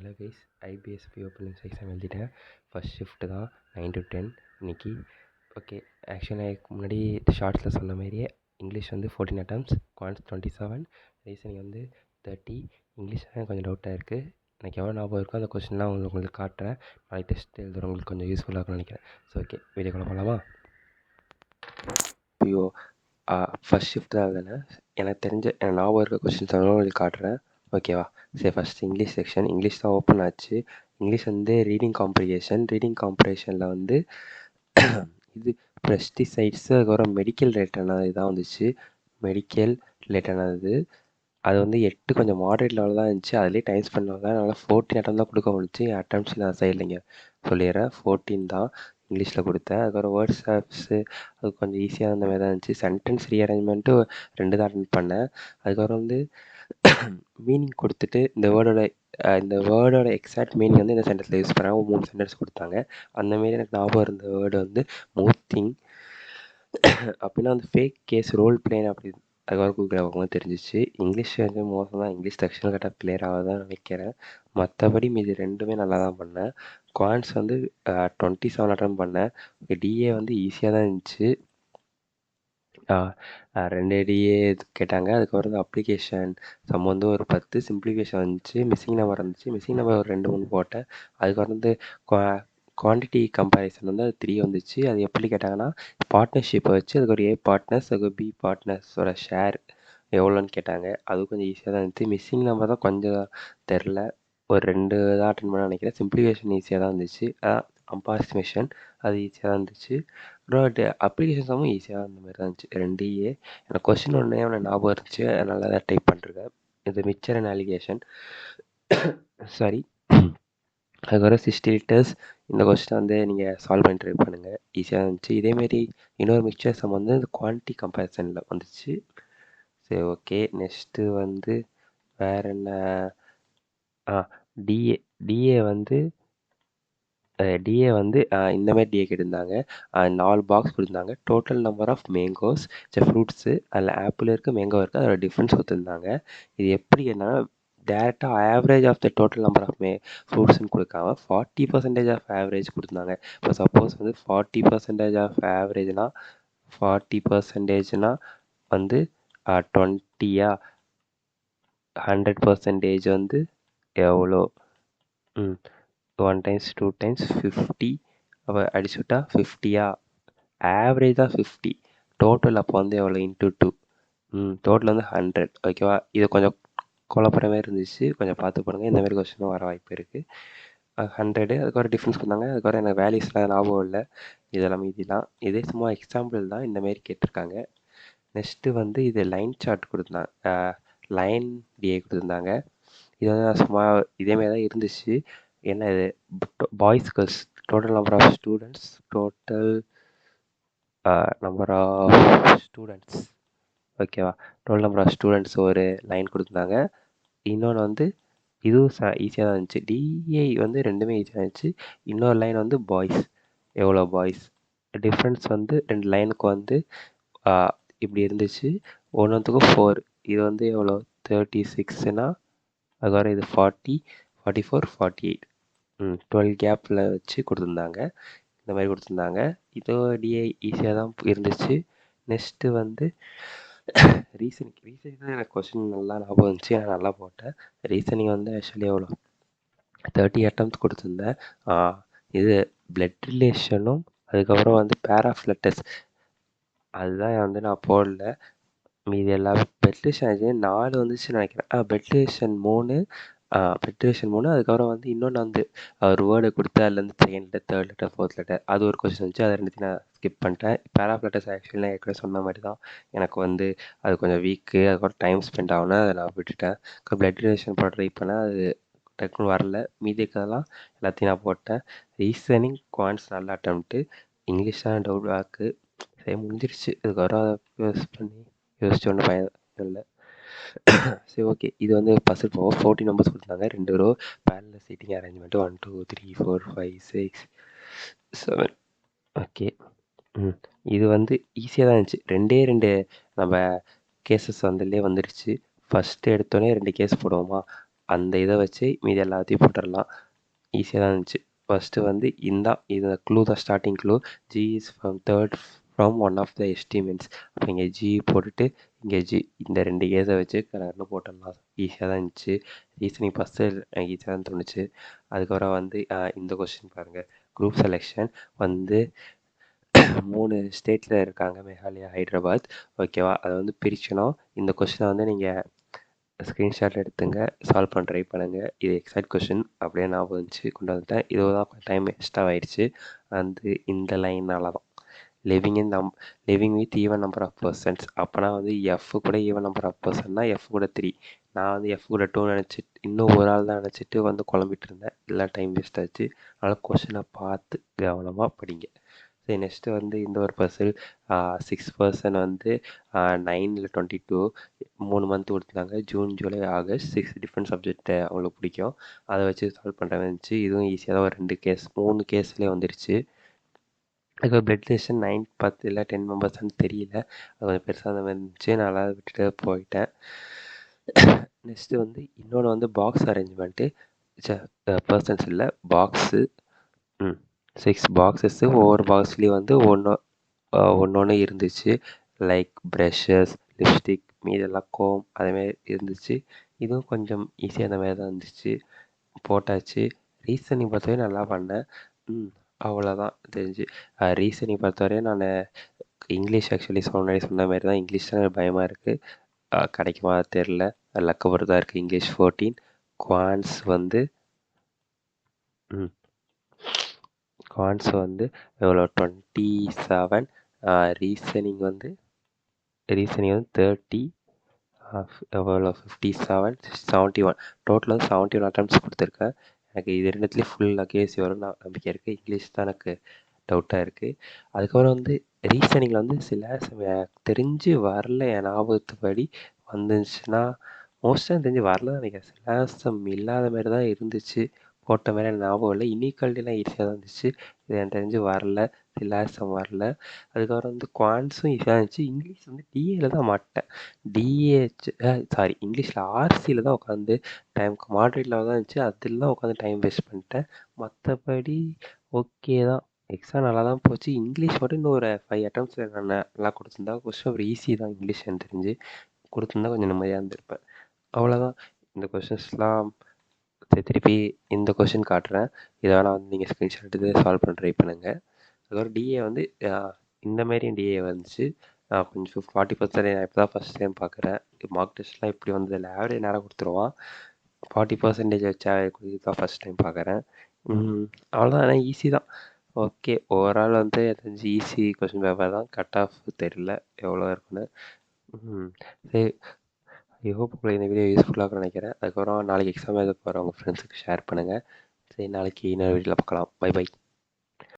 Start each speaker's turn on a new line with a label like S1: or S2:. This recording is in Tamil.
S1: Hello guys, IPS PO prelims exam எழுதிட்டேன். ஃபஸ்ட் ஷிஃப்ட்டு தான் 9 to 10 இன்னைக்கு. ஓகே, ஆக்சுவலாக எனக்கு முன்னாடி ஷார்ட்ஸில் சொன்ன மாதிரியே இங்கிலீஷ் வந்து 14 அட்டம்ப்ஸ், குவான்ஸ் 27, ரீசனிங் வந்து 30. இங்கிலீஷ் தான் கொஞ்சம் டவுட்டாக இருக்குது. எனக்கு எவ்வளோ ஞாபகம் இருக்கோ அந்த கொஸ்டின்லாம் உங்களுக்கு காட்டுறேன். நாளைக்கு டெஸ்ட் எழுதுறவங்களுக்கு கொஞ்சம் யூஸ்ஃபுல்லாக இருக்கும்னு நினைக்கிறேன். ஸோ ஓகே, வீடியோக்குள்ள போகலாமா? பிஓ ஃபஸ்ட் ஷிஃப்ட் தான் எழுதுனேன். எனக்கு தெரிஞ்ச எனக்கு ஞாபகம் இருக்க கொஸ்டின்ஸ் உங்களுக்கு காட்டுறேன். ஓகேவா? சரி, ஃபஸ்ட் இங்கிலீஷ் செக்ஷன். இங்கிலீஷ் தான் ஓப்பன் ஆச்சு. இங்கிலீஷ் வந்து ரீடிங் காம்ப்ரிஹென்ஷனில் வந்து இது பெஸ்டிசைட்ஸு, அதுக்கப்புறம் மெடிக்கல் ரிலேட்டடானது இதான் வந்துச்சு. மெடிக்கல் ரிலேட்டடானது அது வந்து 8 கொஞ்சம் மாடரேட் லெவலில் தான் இருந்துச்சு. அதுலேயே டைம் ஸ்பெண்ட் பண்ணாங்க. அதனால் 14 அட்டம் தான் கொடுக்க முடிச்சு. என் அட்டம்ஸ் நான் சைட்லைங்க சொல்லிடுறேன். 14 தான் இங்கிலீஷில் கொடுத்தேன். அதுக்கப்புறம் வேர்ட்ஸ் ஆப்ஸு அது கொஞ்சம் ஈஸியாக இருந்த மாதிரி தான் இருந்துச்சு. சென்டென்ஸ் ரீஅரேஞ்ச்மெண்ட்டு 2 தான் அட்டன் பண்ணேன். அதுக்கப்புறம் வந்து மீனிங் கொடுத்துட்டு இந்த வேர்டோட எக்ஸாக்ட் மீனிங் வந்து இந்த சென்டென்ஸில் யூஸ் பண்ணாங்க. 3 சென்டென்ஸ் கொடுத்தாங்க. அந்தமாரி எனக்கு ஞாபகம் இருந்த வேர்டு வந்து மூத்திங் அப்படின்னா வந்து ஃபேக் கேஸ் ரோல் பிளேன் அப்படி அதுக்கப்புறம் கூகுள் அவங்க தெரிஞ்சிச்சு. இங்கிலீஷ் வந்து மோசம் தான். இங்கிலீஷ் செக்ஷன் கரெக்டாக கிளியர் ஆக தான் நினைக்கிறேன். மற்றபடி மீதி ரெண்டுமே நல்லா தான் பண்ணேன். குவான்ஸ் வந்து 27 அட்டன் பண்ணேன். டிஏ வந்து ஈஸியாக தான் இருந்துச்சு. 2 டிஏ கேட்டாங்க. அதுக்கப்புறம் வந்து அப்ளிகேஷன் சம் வந்து ஒரு 10 சிம்பிளிஃபிகேஷன் வந்துச்சு. மிஸ்ஸிங் நம்பர் இருந்துச்சு. மிஸ்ஸிங் நம்பர் ஒரு 2-3 போட்டேன். அதுக்கப்புறம் வந்து குவான்டிட்டி கம்பேரிசன் வந்து அது 3 வந்துச்சு. அது எப்படி கேட்டாங்கன்னா, பார்ட்னர்ஷிப்பை வச்சு அதுக்கு ஒரு ஏ பார்ட்னர்ஸ் அதுக்கு பி பார்ட்னர்ஸோட ஷேர் எவ்வளோன்னு கேட்டாங்க. அது கொஞ்சம் ஈஸியாக தான் இருந்துச்சு. மிஸ்ஸிங் நம்பர் தான் கொஞ்சம் தெரில. ஒரு 2 தான் அட்டன் பண்ண நினைக்கிறேன். சிம்பிளிஃபிகேஷன் ஈஸியாக தான் இருந்துச்சு. அப்ராக்ஸிமேஷன் அது ஈஸியாக தான் இருந்துச்சு. பட் அப்ளிகேஷன் சம்மும் ஈஸியாக அந்த மாதிரி தான் இருந்துச்சு. 2 ஏ எனக்கு கொஸ்டின் ஒன்றே எனக்கு ஞாபகம் இருந்துச்சு. அதனால தான் டைப் பண்ணிருக்கேன். இது மிக்சர் அண்ட் அலிகேஷன் சாரி. அதுக்கப்புறம் 60 லிட்டர்ஸ் இந்த கொஸ்டின் வந்து நீங்கள் சால்வ் பண்ணி ட்ரை பண்ணுங்கள். ஈஸியாக இருந்துச்சு. இதேமாரி இன்னொரு மிக்சர் சம் வந்து இந்த குவான்டிட்டி கம்பேரிசனில் வந்துச்சு. சரி, ஓகே. நெக்ஸ்ட்டு வந்து வேறு என்ன? டிஏ டிஏ வந்து இந்தமாதிரி டிஏ கேட்டிருந்தாங்க. 4 பாக்ஸ் கொடுத்துருந்தாங்க. Total number of mangoes fruits அதில் ஆப்பிள் இருக்குது, மேங்கோ இருக்குது. அதோட டிஃப்ரென்ஸ் கொடுத்துருந்தாங்க. இது எப்படி என்னன்னா டேரெக்டாக average of the total number of ஃப்ரூட்ஸ்னு கொடுக்காம 40% ஆஃப் ஆவரேஜ் கொடுத்துருந்தாங்க. இப்போ சப்போஸ் வந்து 40% ஆஃப் ஆவரேஜ்னால் 40%னா வந்து 20யா, 100% வந்து எவ்வளோ? 1 டைம்ஸ் 2 டைம்ஸ் 50 அப்போ அடிச்சு விட்டா 50யா? ஆவரேஜ் தான் 50. டோட்டல் அப்போ வந்து எவ்வளோ? இன்ட்டு 2. டோட்டல் வந்து 100. ஓகேவா? இது கொஞ்சம் குழப்புற மாதிரி இருந்துச்சு. கொஞ்சம் பார்த்து பண்ணுங்கள். இந்தமாரி கொஸ்டினும் வர வாய்ப்பு இருக்குது. 100 அதுக்கப்புறம் டிஃப்ரென்ஸ் கொடுத்தாங்க. அதுக்கப்புறம் எனக்கு வேல்யூஸ்லாம் ஞாபகம் இல்லை. இதெல்லாம் மீதிலாம் இதே சும்மா எக்ஸாம்பிள் தான். இந்தமாரி கேட்டிருக்காங்க. நெக்ஸ்ட்டு வந்து இது லைன் சார்ட் கொடுத்துருந்தாங்க. லைன் டிஏ கொடுத்துருந்தாங்க. இது வந்து நான் சும்மா இதேமாரி தான் இருந்துச்சு. என்ன இது boys girls total number of students ஓகேவா? டோட்டல் நம்பர் ஆஃப் ஸ்டூடெண்ட்ஸ் ஒரு லைன் கொடுத்துருந்தாங்க. இன்னொன்று வந்து இதுவும் ஈஸியாக தான் இருந்துச்சு. டிஏ வந்து ரெண்டுமே ஈஸியாக இருந்துச்சு. இன்னொரு லைன் வந்து பாய்ஸ் எவ்வளோ பாய்ஸ் டிஃப்ரென்ஸ் வந்து 2 லைனுக்கு வந்து இப்படி இருந்துச்சு. ஒன்றுத்துக்கும் 4. இது வந்து எவ்வளோ? 36னா அதுக்கப்புறம் இது 40, 44, 48. 12 கேப்பில் வச்சு கொடுத்துருந்தாங்க. இந்த மாதிரி கொடுத்துருந்தாங்க. இதோ டிஏ ஈஸியாக தான் இருந்துச்சு. நெக்ஸ்ட்டு வந்து ரீசனிங் தான் எனக்கு கொஸ்டின் நல்லா ஞாபகம் இருந்துச்சு. நான் நல்லா போட்டேன். ரீசனிங் வந்து ஆக்சுவலி எவ்வளோ 30 அட்டம்ப்ட் கொடுத்துருந்தேன். இது பிளட் ரிலேஷனும் அதுக்கப்புறம் வந்து பேர் ஆஃப் லெட்டர்ஸ் அதுதான் வந்து நான் போடல. மீதி எல்லாமே பிளட் ரிலேஷன் 4 வந்துச்சுன்னு நினைக்கிறேன். பிளட் ரிலேஷன் 3 அதுக்கப்புறம் வந்து இன்னொன்று வந்து ஒரு வேர்டை கொடுத்து அதுலேருந்து second letter, third letter, fourth letter அது ஒரு கொஸ்டின் இருந்துச்சு. அதை ரெண்டுத்தையும் நான் ஸ்கிப் பண்ணிட்டேன். பேர் ஆஃப் லெட்டர்ஸ் ஆக்சுவலி நான் ஏற்கனவே சொன்ன மாதிரி தான். எனக்கு வந்து அது கொஞ்சம் வீக்கு. அதுக்கப்புறம் டைம் ஸ்பெண்ட் ஆகுனா அதை நான் விட்டுட்டேன். பிளட் ரிலேஷன் போட ட்ரை பண்ணேன். அது டக்குன்னு வரல. மீதி இருக்கிறதெல்லாம் எல்லாத்தையும் நான் போட்டேன். ரீசனிங் குவான்ஸ் நல்ல அட்டம்ப்ட்டு. இங்கிலீஷ் தான் டவுட் வாக்கு. சரி, முடிஞ்சிருச்சு. அதுக்கப்புறம் அதை யோசிச்சு ஒன்றும் பயன் இல்லை. சரி, ஓகே. இது வந்து பசில் போவோம். 14 நம்பர்ஸ் கொடுத்துருந்தாங்க. 2 row parallel seating arrangement 1 2 3 4 5 6 7. Okay. இது வந்து ஈஸியாக தான் இருந்துச்சு. 2 நம்ம கேசஸ் வந்துலே வந்துருச்சு. ஃபஸ்ட்டு எடுத்தோடனே 2 கேஸ் போடுவோமா? அந்த இதை வச்சு மீதி எல்லாத்தையும் போட்டுடலாம். ஈஸியாக தான் இருந்துச்சு. ஃபஸ்ட்டு வந்து இந்த க்ளூ தான் starting clue. G is from third from one of the statements. அப்போ இங்கே ஜி போட்டுட்டு இங்கே ஜி இந்த 2 கேஸை வச்சு கரெக்டாக போட்டுடலாம். ஈஸியாக தான் இருந்துச்சு. ரீசனிங் ஃபஸ்ட்டு ஈஸியாக தான் தோணுச்சு. அதுக்கப்புறம் வந்து இந்த கொஸ்டின் பாருங்கள். குரூப் செலெக்ஷன் வந்து 3 ஸ்டேட்டில் இருக்காங்க, மேகாலயா, ஹைதராபாத். ஓகேவா, அதை வந்து பிரிக்கணும். இந்த கொஸ்டினை வந்து நீங்கள் ஸ்க்ரீன்ஷாட் எடுத்துங்க, சால்வ் பண்ண ட்ரை பண்ணுங்கள். இது எக்ஸாக்ட் கொஷின் அப்படியே ஞாபகம் இருந்துச்சு, கொண்டு வந்துட்டேன். இதுதான் டைம் எக்ஸ்ட்ரா ஆயிடுச்சு. வந்து இந்த லைனால தான் living with even number of persons. அப்போனா வந்து எஃப் கூட ஈவன் நம்பர் ஆஃப் பர்சன்னா எஃப் கூட 3. நான் வந்து எஃப் கூட 2 நினச்சிட்டு இன்னும் ஒரு ஆள் தான் நினச்சிட்டு வந்து குழம்பிட்டு இருந்தேன். எல்லாம் டைம் வேஸ்ட் ஆச்சு. அதனால் கொஷினை பார்த்து கவனமாக படிங்க. சரி, நெக்ஸ்ட்டு வந்து இந்த ஒரு பர்சன் 6 பர்சன் வந்து 9 இல்லை 22 3 மந்த் கொடுத்துருந்தாங்க. June, July, August. 6 different subject அவங்களுக்கு பிடிக்கும். அதை வச்சு சால்வ் பண்ணுற இருந்துச்சு. இதுவும் ஈஸியாக தான் ஒரு 2 கேஸ் 3 கேஸ்லேயே வந்துருச்சு. அதுக்கு பிளட் டொனேஷன் 9, 10 இல்லை 10 மெம்பர்ஸ்ன்னு தெரியல. அது கொஞ்சம் பெருசாக அந்த மாதிரி இருந்துச்சு. நான் அதை விட்டுட்டு போயிட்டேன். நெக்ஸ்ட்டு வந்து இன்னொன்று வந்து பாக்ஸ் அரேஞ்ச்மெண்ட்டு. பர்சன்ஸ் இல்லை, பாக்ஸு. 6 பாக்ஸஸ்ஸு. ஒவ்வொரு பாக்ஸ்லேயும் வந்து ஒன்று இருந்துச்சு. லைக் ப்ரஷஸ், லிப்ஸ்டிக், மீதெல்லாம் கோம் அதேமாதிரி இருந்துச்சு. இதுவும் கொஞ்சம் ஈஸியாக அந்த மாதிரி தான் இருந்துச்சு. போட்டாச்சு. ரீசனிங் பொறுத்தவரை நல்லா பண்ணேன். அவ்வளோதான் தெரிஞ்சு. ரீசனிங் பொறுத்தவரையும் நான் இங்கிலீஷ் ஆக்சுவலி சொன்ன மாதிரி தான். இங்கிலீஷ் தான் எனக்கு பயமாக இருக்குது. கிடைக்குமா தெரில. லக்க பொறுத்து தான் இருக்குது. இங்கிலீஷ் 14. குவான்ஸ் வந்து குவான்ஸ் வந்து எவ்வளோ 27. ரீசனிங் வந்து 30. எவ்வளோ 57, 71. டோட்டல் வந்து 71 அட்டம்ப்ட்ஸ் கொடுத்துருக்கேன். எனக்கு இது ரெண்டுத்துலேயும் ஃபுல் அக்கேசி வரும் நம்பிக்கை இருக்குது. இங்கிலீஷ் தான் எனக்கு டவுட்டாக இருக்குது. அதுக்கப்புறம் வந்து ரீசனிங்கில் வந்து சில தெரிஞ்சு வரல, என் ஞாபகத்துப்படி வந்துச்சுன்னா மோஸ்ட்டாக தெரிஞ்சு வரல தான் நினைக்கிறேன். சிலாசம் இல்லாத மாதிரி தான் இருந்துச்சு. போட்ட மாதிரி எனக்கு ஞாபகம் இல்லை. இன்இக்வாலிட்டிலாம் ஈஸியாக தான் இருந்துச்சு. இது எனக்கு தெரிஞ்சு வரல, சிலாசம் வரல. அதுக்கப்புறம் வந்து குவான்ஸும் ஈஸியாக இருந்துச்சு. இங்கிலீஷ் வந்து டிஏல தான் மாட்டேன். இங்கிலீஷில் ஆர்சியில் தான் உட்காந்து மாட்ரேட்டில் தான் இருந்துச்சு. அதில் தான் உட்காந்து டைம் வேஸ்ட் பண்ணிட்டேன். மற்றபடி ஓகே தான். எக்ஸாம் நல்லா தான் போச்சு. இங்கிலீஷ் மட்டும் இன்னும் ஒரு 5 அட்டம்ப்ட்ஸில் நான் நல்லா கொடுத்துருந்தா கொஸ்டின் ஒரு ஈஸி தான் இங்கிலீஷ் எனக்கு தெரிஞ்சு. கொடுத்துருந்தா கொஞ்சம் நிம்மதியாக இருந்திருப்பேன். அவ்வளோதான். இந்த கொஷின்ஸ்லாம் திருப்பி இந்த கொஷின் காட்டுறேன். இதை வேணால் வந்து நீங்கள் ஸ்க்ரீன்ஷாட் எடுத்து சால்வ் பண்ண ட்ரை பண்ணுங்கள். அதுக்கப்புறம் டிஏ வந்து இந்தமாரியும் டிஏ வந்துச்சு. கொஞ்சம் 40% நான் இப்போ தான் ஃபஸ்ட் டைம் பார்க்குறேன். மார்க் டெஸ்ட்லாம் இப்படி வந்ததில்லை. ஆவரேஜ் நேரம் கொடுத்துருவான். 40% வச்சா தான் ஃபஸ்ட் டைம் பார்க்குறேன். அவ்வளோதான். ஆனால் ஈஸி தான். ஓகே, ஓவரால் வந்து தெரிஞ்சு ஈஸி கொஸ்டின் பேப்பர் தான். கட் ஆஃப் தெரியல எவ்வளோ இருக்குன்னு. சரி, ஐ ஹோப் உங்களுக்கு இந்த வீடியோ யூஸ்ஃபுல்லாக இருக்கும்னு நினைக்கிறேன். அதுக்கப்புறம் நாளைக்கு எக்ஸாம் எழுத போகிற உங்கள் ஃப்ரெண்ட்ஸுக்கு ஷேர் பண்ணுங்கள். சரி, நாளைக்கு இன்னொரு வீடியோவில் பார்க்கலாம். Bye by.